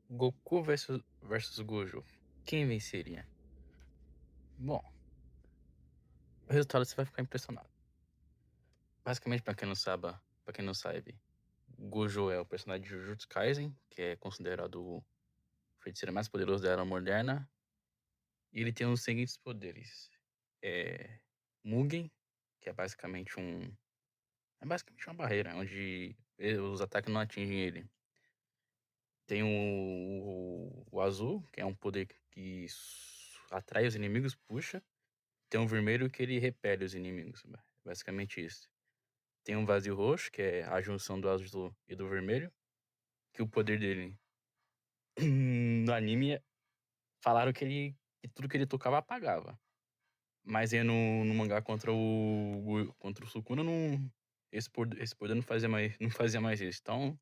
Goku versus Gojo. Quem venceria? Bom, o resultado você vai ficar impressionado. Basicamente, pra quem não sabe, Gojo é o personagem de Jujutsu Kaisen, que é considerado o feiticeiro mais poderoso da era moderna, e ele tem os seguintes poderes. É Mugen, que é basicamente uma barreira, onde os ataques não atingem ele. Tem o azul, que é um poder que atrai os inimigos, puxa. Tem um vermelho que ele repele os inimigos. Basicamente isso. Tem um vazio roxo, que é a junção do azul e do vermelho. Que o poder dele no anime falaram que tudo que ele tocava apagava. Mas aí no mangá contra o Sukuna não. Esse poder não fazia mais isso. Então,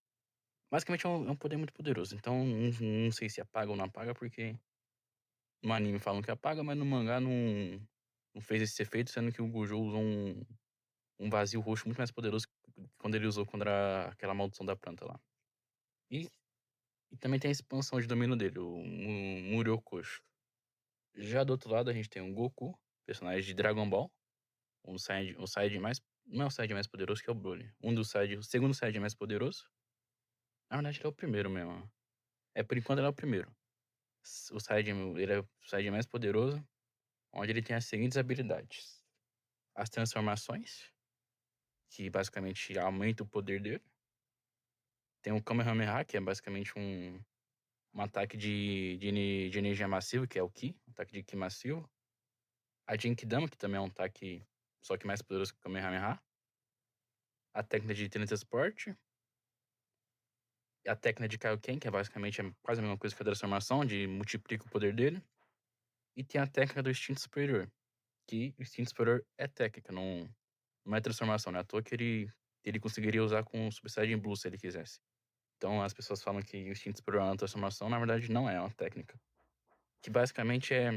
basicamente é um poder muito poderoso. Então, não sei se apaga ou não apaga, porque no anime falam que apaga, mas no mangá não fez esse efeito, sendo que o Gojo usou um vazio roxo muito mais poderoso que quando ele usou contra aquela maldição da planta lá. E, e também tem a expansão de domínio dele, o Muryokusho. Já do outro lado a gente tem o Goku, personagem de Dragon Ball, o Saiyajin mais. Não é o Saiyajin mais poderoso, que é o Broly. O segundo Saiyajin mais poderoso. Na verdade, ele é o primeiro mesmo. Por enquanto ele é o primeiro. Ele é o Saiyajin mais poderoso, onde ele tem as seguintes habilidades: as transformações, que basicamente aumenta o poder dele. Tem o Kamehameha, que é basicamente um ataque de energia massivo, que é o Ki, um ataque de Ki massivo. A Genkidama, que também é um ataque, só que mais poderoso que o Kamehameha. A técnica de teletransporte. A técnica de Kaioken, que é basicamente quase a mesma coisa que a transformação, onde multiplica o poder dele. E tem a técnica do instinto superior, que o instinto superior é técnica, não é transformação, né? À toa que ele conseguiria usar com o Super Saiyajin Blue se ele quisesse. Então as pessoas falam que o instinto superior é uma transformação, na verdade não é, é uma técnica. Que basicamente é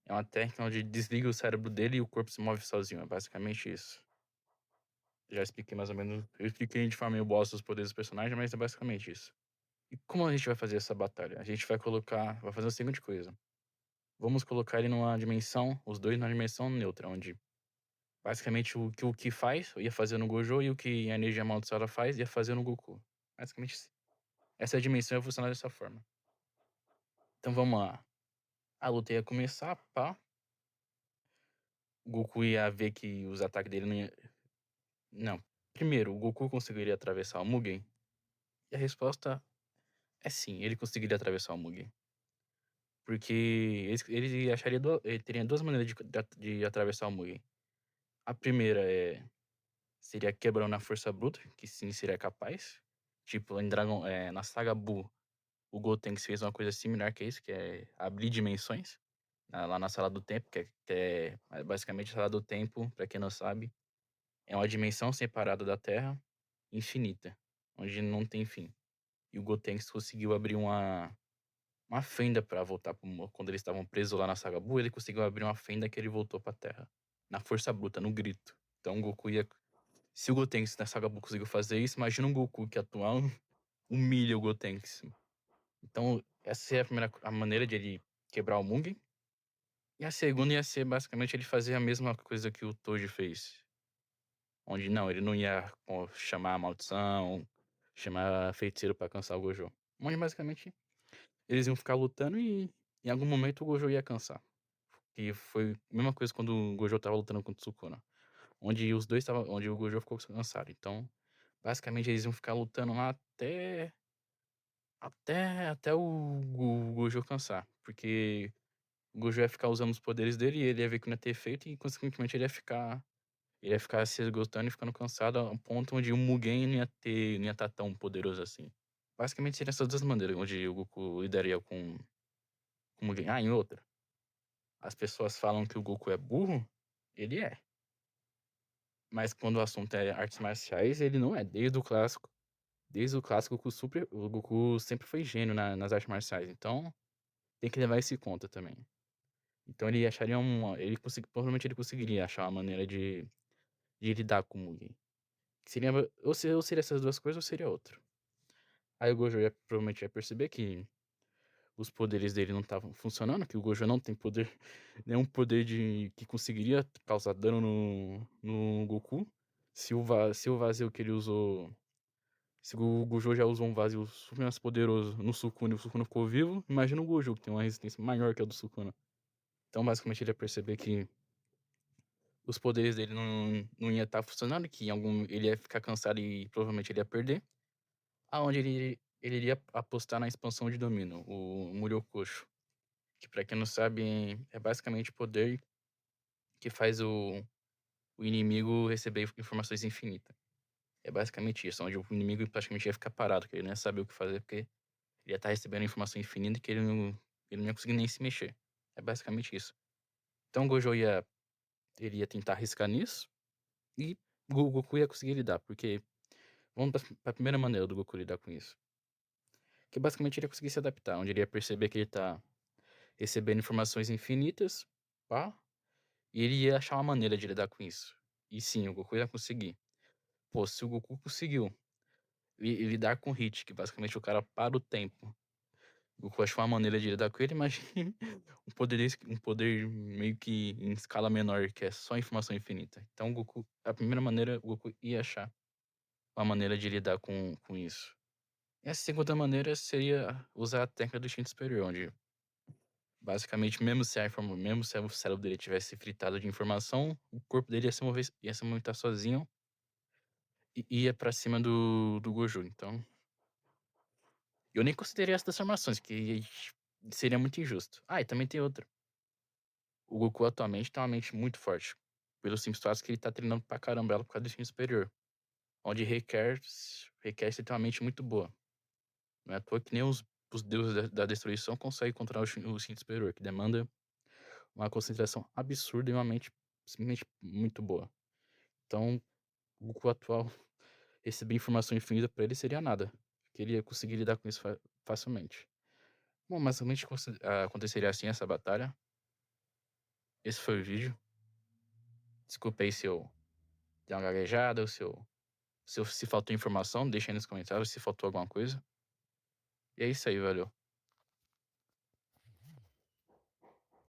uma técnica onde desliga o cérebro dele e o corpo se move sozinho. É basicamente isso. Já expliquei mais ou menos. Eu expliquei de forma meio bosta os poderes dos personagens, mas é basicamente isso. E como a gente vai fazer essa batalha? A gente vai fazer a seguinte coisa. Vamos colocar ele numa dimensão, os dois numa dimensão neutra, onde basicamente o que faz, ia fazer no Gojo, e o que a energia amaldiçoada faz, ia fazer no Goku. Basicamente, essa dimensão ia funcionar dessa forma. Então vamos lá. A luta ia começar, pá. O Goku ia ver que os ataques dele não ia. Não. Primeiro, o Goku conseguiria atravessar o Mugen? E a resposta é sim, ele conseguiria atravessar o Mugen. Porque ele teria duas maneiras de atravessar o Mugen. A primeira seria quebrando a força bruta, que sim seria capaz. Tipo, na saga Buu, o Gotenks fez uma coisa similar que isso, que é abrir dimensões. Lá na Sala do Tempo, que é basicamente a Sala do Tempo, pra quem não sabe, é uma dimensão separada da Terra, infinita, onde não tem fim. E o Gotenks conseguiu abrir uma fenda pra voltar quando eles estavam presos lá na Saga Buu, ele conseguiu abrir uma fenda que ele voltou pra Terra. Na força bruta, no grito. Então o Goku ia. Se o Gotenks na Saga Buu conseguiu fazer isso, imagina um Goku que atual humilha o Gotenks. Então, essa é a maneira de ele quebrar o Mugen. E a segunda ia ser basicamente ele fazer a mesma coisa que o Toji fez. Onde não, ele não ia chamar a maldição, chamar feiticeiro pra cansar o Gojo. Onde basicamente eles iam ficar lutando e em algum momento o Gojo ia cansar. E foi a mesma coisa quando o Gojo tava lutando contra o Sukuna. Onde o Gojo ficou cansado. Então, basicamente eles iam ficar lutando lá até o Gojo cansar. Porque o Gojo ia ficar usando os poderes dele e ele ia ver que não ia ter efeito e, consequentemente, ele ia ficar se esgotando e ficando cansado a um ponto onde o Mugen não ia estar tão poderoso assim. Basicamente seriam essas duas maneiras, onde o Goku lidaria com o Mugen. Ah, em outra. As pessoas falam que o Goku é burro, ele é. Mas quando o assunto é artes marciais, ele não é. Desde o clássico, o Goku sempre foi gênio nas artes marciais. Então, tem que levar isso em conta também. Então provavelmente ele conseguiria achar uma maneira de lidar com o Mugen. Ou seria essas duas coisas ou seria outra. Aí o Gojo provavelmente ia perceber que os poderes dele não estavam funcionando, que o Gojo não tem poder, nenhum poder que conseguiria causar dano no Goku. Se o vazio que ele usou. Se o Gojo já usou um vazio super mais poderoso no Sukuna e o Sukuna ficou vivo, imagina o Gojo, que tem uma resistência maior que a do Sukuna. Então, basicamente, ele ia perceber que os poderes dele não ia estar funcionando, que ele ia ficar cansado e provavelmente ele ia perder. Aonde ele iria apostar na expansão de domínio, o Muryokusho. Que pra quem não sabe, é basicamente o poder que faz o inimigo receber informações infinitas. É basicamente isso, onde o inimigo praticamente ia ficar parado, que ele não ia saber o que fazer, porque ele ia estar recebendo informação infinita que ele não ia conseguir nem se mexer. É basicamente isso. Então o Gojo ele ia tentar arriscar nisso, e o Goku ia conseguir lidar, porque vamos pra primeira maneira do Goku lidar com isso. Que basicamente ele ia conseguir se adaptar, onde ele ia perceber que ele tá recebendo informações infinitas, pá, e ele ia achar uma maneira de lidar com isso. E sim, o Goku ia conseguir. Pô, se o Goku conseguiu lidar com o Hit, que basicamente o cara para o tempo, o Goku achou uma maneira de lidar com ele, imagine um poder meio que em escala menor, que é só informação infinita. Então o Goku, a primeira maneira, o Goku ia achar uma maneira de lidar com isso. E a segunda maneira seria usar a técnica do instinto superior, onde basicamente, mesmo se o cérebro dele tivesse fritado de informação, o corpo dele ia se movimentar sozinho e ia pra cima do Gojo. Então, eu nem consideraria essas transformações, que seria muito injusto. Ah, e também tem outra. O Goku atualmente tem uma mente muito forte. Pelo simples fato que ele tá treinando pra caramba ela por causa do instinto superior. Onde requer você ter uma mente muito boa. Não é à toa que nem os deuses da destruição conseguem controlar o instinto superior, que demanda uma concentração absurda e uma mente simplesmente muito boa. Então, o Goku atual, receber informação infinita pra ele seria nada. Que ele ia conseguir lidar com isso facilmente. Bom, basicamente aconteceria assim essa batalha. Esse foi o vídeo. Desculpa aí se eu dei uma gaguejada, ou se faltou informação, deixa aí nos comentários se faltou alguma coisa. E é isso aí, valeu.